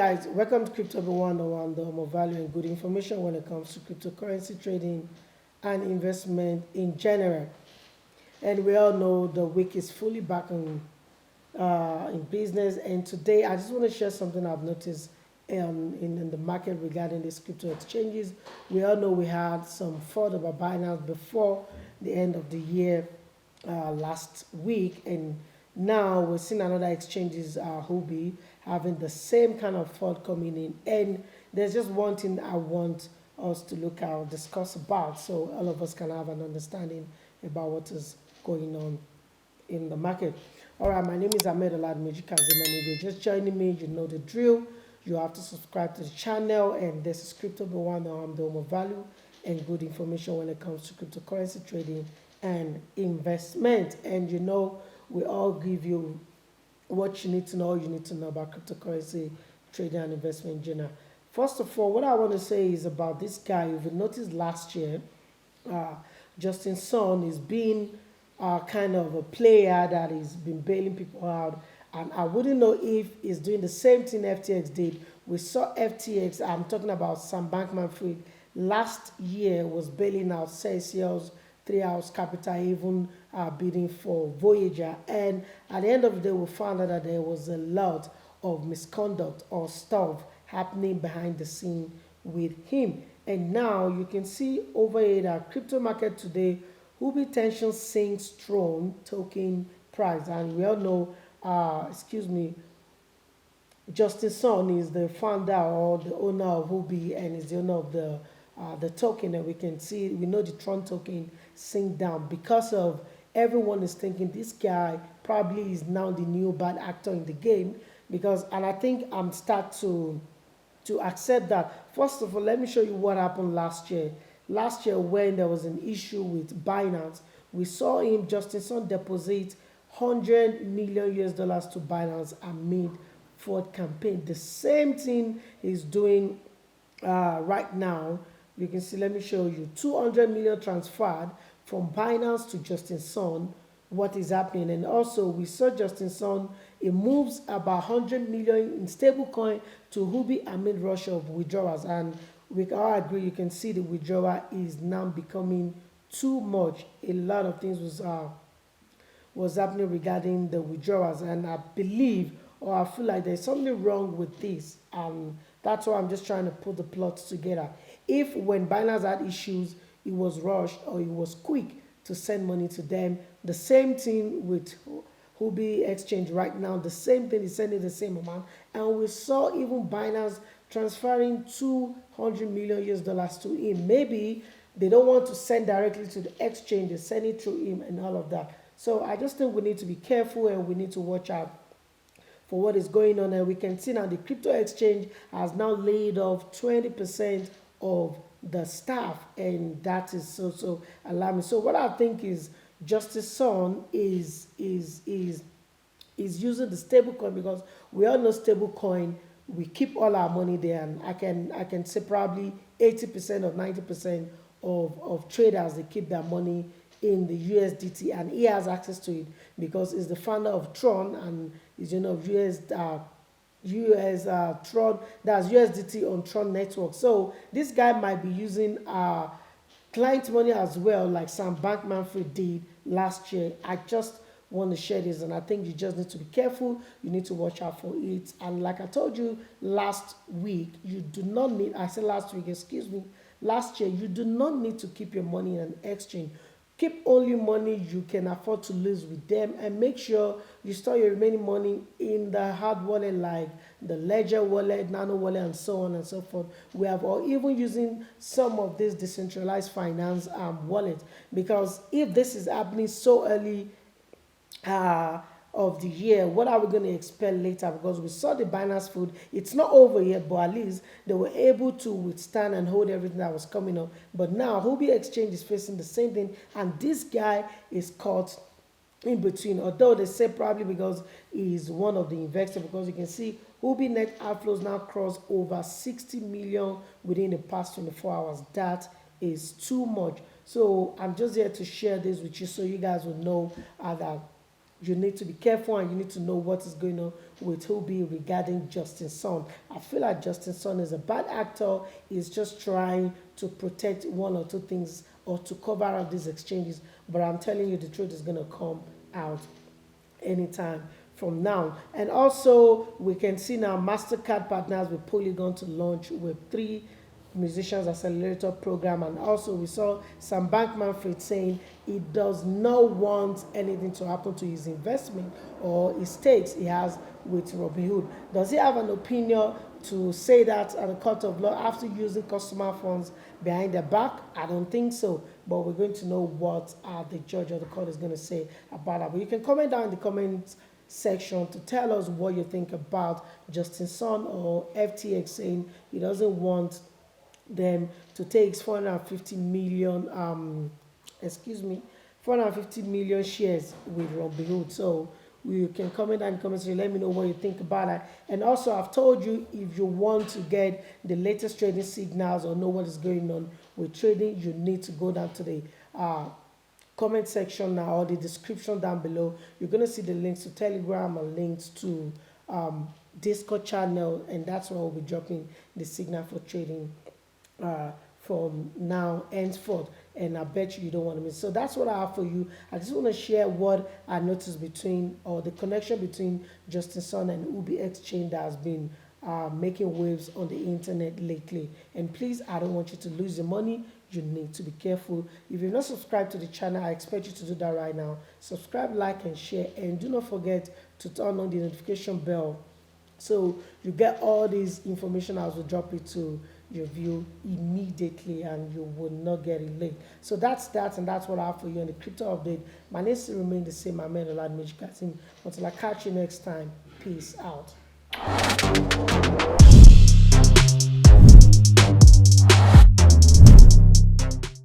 guys, welcome to Crypto One, the home of value and good information when it comes to cryptocurrency trading and investment in general. And we all know the week is fully back in business. And today, I just want to share something I've noticed in the market regarding these crypto exchanges. We all know we had some fraud about Binance before the end of the year last week, and now we're seeing another exchanges, Huobi, having the same kind of fraud coming in. And there's just one thing I want us to look at, discuss about, so all of us can have an understanding about what is going on in the market. All right, my name is Ahmed Oladmeji Kazeem, and if you're just joining me, you know the drill. You have to subscribe to the channel, and this is Crypto One, the home of value and good information when it comes to cryptocurrency trading and investment. And we all give you what you need to know. You need to know about cryptocurrency trading and investment in general. First of all, what I want to say is about this guy. If you noticed last year, uh, Justin Sun is being kind of a player that has been bailing people out. And I wouldn't know if he's doing the same thing FTX did. We saw FTX, I'm talking about Sam Bankman-Fried, last year was bailing out Celsius, Three House Capital, even bidding for Voyager. And at the end of the day, we found out that there was a lot of misconduct or stuff happening behind the scene with him. And now you can see over here that crypto market today, Huobi tension sinks Tron token price. And we all know, Justin Sun is the founder or the owner of Huobi and is the owner of the token, and we know the Tron token sink down because of everyone is thinking this guy probably is now the new bad actor in the game, and I think I'm start to accept that. First of all, let me show you what happened last year. Last year, when there was an issue with Binance, we saw Justin Sun, deposit $100 million to Binance amid fraud campaign. The same thing he's doing right now. You can see, let me show you, 200 million transferred from Binance to Justin Sun. What is happening? And also, we saw Justin Sun, it moves about 100 million in stablecoin to Huobi amid rush of withdrawals. And we all agree, you can see the withdrawal is now becoming too much. A lot of things was happening regarding the withdrawals, and I believe, or I feel like there's something wrong with this. That's why I'm just trying to put the plots together. If when Binance had issues, it was rushed or it was quick to send money to them, the same thing with Huobi exchange right now, the same thing is sending the same amount. And we saw even Binance transferring $200 million to him. Maybe they don't want to send directly to the exchange, they send it through him and all of that. So I just think we need to be careful and we need to watch out for what is going on. And we can see now the crypto exchange has now laid off 20% of the staff, and that is so alarming. So what I think is Justice Sun is using the stablecoin, because we all know stablecoin, we keep all our money there, and I can say probably 80% or 90% of traders, they keep their money in the USDT, and he has access to it because he's the founder of Tron and is US Tron, that's USDT on Tron network. So this guy might be using client money as well, like Sam Bankman-Fried did last year. I just want to share this, and I think you just need to be careful. You need to watch out for it. And like I told you last week, you do not need, I said last week, excuse me, last year, you do not need to keep your money in an exchange. Keep only money you can afford to lose with them, and make sure you store your remaining money in the hard wallet like the Ledger wallet, Nano wallet, and so on and so forth. We have, or even using some of this decentralized finance wallet, because if this is happening so early of the year, what are we going to expect later? Because we saw the Binance food, it's not over yet, but at least they were able to withstand and hold everything that was coming up. But now Huobi exchange is facing the same thing, and this guy is caught in between, although they say probably because he's one of the investors, because you can see Huobi net outflows now cross over 60 million within the past 24 hours. That is too much. So I'm just here to share this with you so you guys will know that you need to be careful and you need to know what is going on with Huobi regarding Justin Sun. I feel like Justin Sun is a bad actor. He's just trying to protect one or two things or to cover up these exchanges. But I'm telling you, the truth is going to come out anytime from now. And also, we can see now MasterCard partners with Polygon to launch Web3 Musicians Accelerator Program. And also, we saw Sam Bankman-Fried saying he does not want anything to happen to his investment or his stakes he has with Robinhood. Does he have an opinion to say that at the court of law after using customer funds behind their back? I don't think so, but we're going to know what the judge or the court is going to say about that. But you can comment down in the comments section to tell us what you think about Justin Sun or FTX saying he doesn't want them to take 450 million 450 million shares with Robinhood. So you can comment down in the comments and let me know what you think about it. And also, I've told you, if you want to get the latest trading signals or know what is going on with trading, you need to go down to the comment section now or the description down below. You're going to see the links to Telegram and links to Discord channel, and that's where we'll be dropping the signal for trading from now henceforth, and I bet you don't want to miss. So that's what I have for you. I just want to share what I noticed between, or the connection between Justin Sun and Huobi Exchange that has been making waves on the internet lately. And please, I don't want you to lose your money. You need to be careful. If you're not subscribed to the channel, I expect you to do that right now. Subscribe, like, and share, and do not forget to turn on the notification bell so you get all this information as we drop it to your view immediately and you will not get it late. So that's that, and that's what I have for you on the crypto update. My name still remains the same. I'm Magic. Until I catch you next time, peace out.